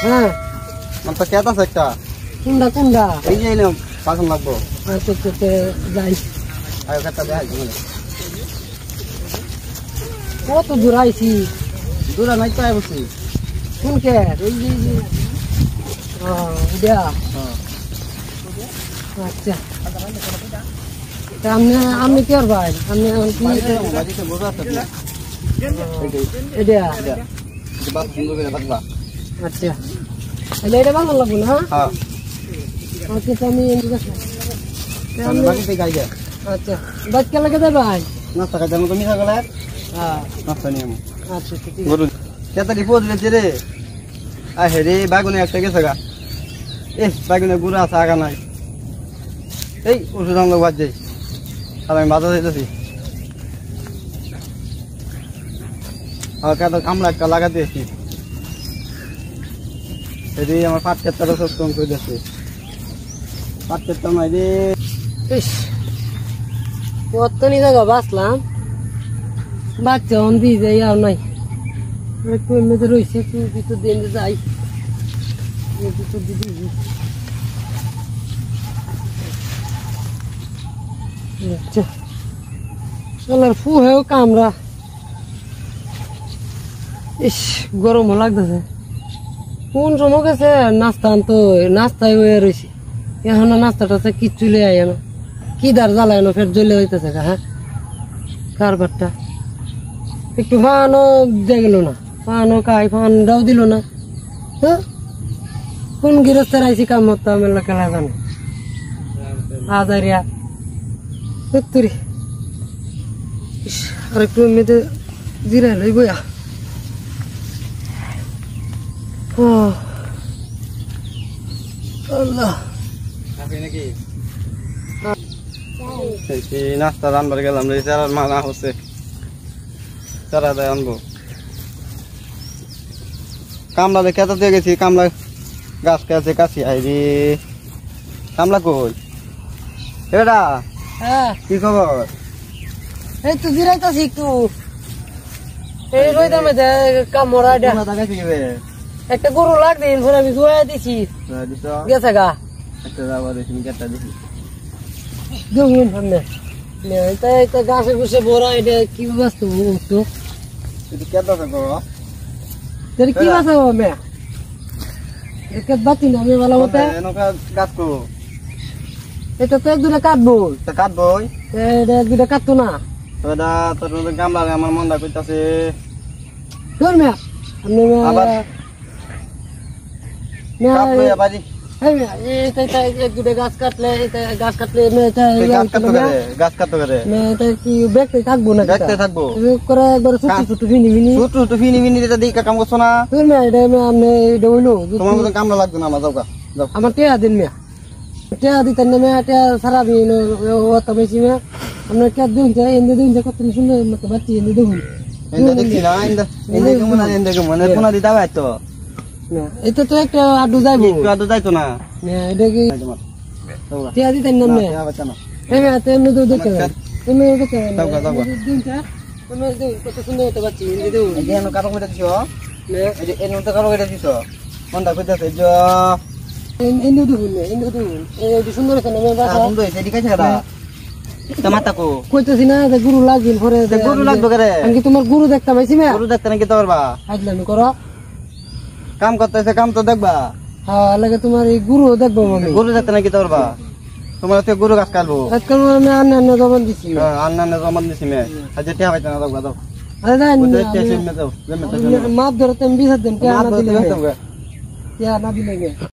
হ্যাঁ আমার তো খেত আছে একটা। কোনটা কোনটা? এই যে এলাম পাখন লাগবো। আচ্ছা যাই। আর খেতটা দেখাই তোমাদের। কত দূর আইছি? দূরে নাই তো আই বসছি। কোন কে? এই যে উড়িয়া। আচ্ছা তা আপনি কি আর ভাই? আপনি বাড়িতে বসে আছে না। এটা বাস সুন্দর করে বাঁধবা। আচ্ছা তাহলে এটা ভালো লাগবে না? হ্যাঁ আচ্ছা তো আমি বাকিতে গাই যায়। আচ্ছা বাদ কে লাগে দেবে ভাই? নাস্তা খাইতে মতো মিশা গেলে হ্যাঁ নাস্তা নিয়ে আমি আচ্ছা ঠিক গরু কেতারি পোজ গেছে রে। আ হেরে বাগুনে একটা গেছে গা। বাগুনে গুড়া আছে আগা নাই। এই ওষুধ আমরা বাদ যাই। আর আমি বাজার যাইতেছি। আর কাটা কামলা একটা লাগাতে এসেছি। এদি আমার পাট ক্ষেতটা সব কম করে দিচ্ছে। পাট ক্ষেতটা নাই রে। ইস কতনি জায়গা বাঁচলাম, বাচ্চা অন দিয়ে যাই আর নাই। একটু এমনিতে রয়েছে, একটু ভিতর দিয়ে যাই, ভিতর দিয়ে আচ্ছা চলার ফু হেও কামরা। ইস গরম লাগতেছে। কোন সময় গেছে নাস্তা আনতো, নাস্তায় হয়ে রয়েছে। এখন নাস্তা টাস্তা কিচ্ছু লে আয় না, কি দার জ্বালায় না, ফের জ্বলে হইতেছে। হ্যাঁ কারবারটা একটু ফানও দেখলো না, ফানও খাই ফানটাও দিল না। হ্যাঁ কোন গৃহস্থের আইসি কাম হতো আমার খেলা জানে হাজারিয়া সত্তরি। আর একটু এমনিতে জিরাই লই বইয়া। আল্লাহ নাকি নাস্তা রান্নার গেলাম রে। চারার মানা হচ্ছে, চারা দেয় আনবো। কামলা দেখে এত দিয়ে গেছি, কামলা গাছ কাছে কাছি আইরি। কামলা কই এটা? হ্যাঁ কি খবর? এই তো জিরাইতাছি একটু। এই রইদামে কামড়া দেখাচ্ছি রে একটা গরু লাগবে, আমি জোয়া দিছি গেছে গা। একটা যাবো দেখি কেটটা দেখি। দেখুন সামনে গাছে বসে বড়া, এটা কি বাঁচতো তো এটা কেটটা থাকো কি বাঁচাবো আমি? একে বাঁচি না আমি ভালো মতো। গাছ কো এটা তো এক দুটা কাটবো, কাটবো এটা এক দুটা কাটতো না। ওটা তোর গামলা আমার মনটা কইতাছে। ধর মেয়া আপনি বাড়ি এক দুটা গাছ কাটলে গাছ কাটলে গাছ কাটতে করে কি ব্যাগতে থাকবো না? দেখতে থাকবো করে একবার ছোট ছোট ফিনি ফিনি ছোট ছোট ফিনি ফিনি এটা দিকে কাম করছো না। এটা আপনি এটা হইলো তোমার মতো কামলা লাগবে না আমার। যাও যাও আমার টেয়া দিন মেয়া, টেয়া দিতেন না মেয়া, টেয়া সারা দিন বেশি মেয়া। আপনার টেয়া দিন এনে দিন কত সুন্দর মতো বাচ্চি এনে দেখুন। দেখছি না মনে কোনা দিতে হবে তো। এটা তো একটা আড্ডু যাইবো, আদৌ যাইতো না। এটা কি টেয়া দিতেন না মেয়া? এমনি তো দেখতে এমনি দেখতে কত সুন্দর মতো বাচ্চি এনে দেখুন। কারো করে দিছ এর মধ্যে কারো করে দিছ মনটা কইতাছে এনে দেখুন এনে দেখুন এই সুন্দর আছে না বাসা? সুন্দর হয়েছে এদিকে আছে মাতাকো কইতেছি না যে গুরু লাগবেন পরে। গরু লাগবে করে আমি তোমার গুরু দেখতে পাইছি মেয়া। গরু দেখতে নাকি তো পারবা? হাজলামি করো, কাম করতেছে কাম তো দেখবা। হ্যাঁ লাগে তোমার এই গুরু দেখবো আমি। গরু দেখতে নাকি তো পারবা? তোমার তো গরু গাছ কাটবো। আজকাল আমি আন্ন জমান দিছি, আন্না জমান দিছি মে আজ টিয়া পাইতে না দেখবা। দাও মাপ ধরে তুমি 20 দিন কে না দিলে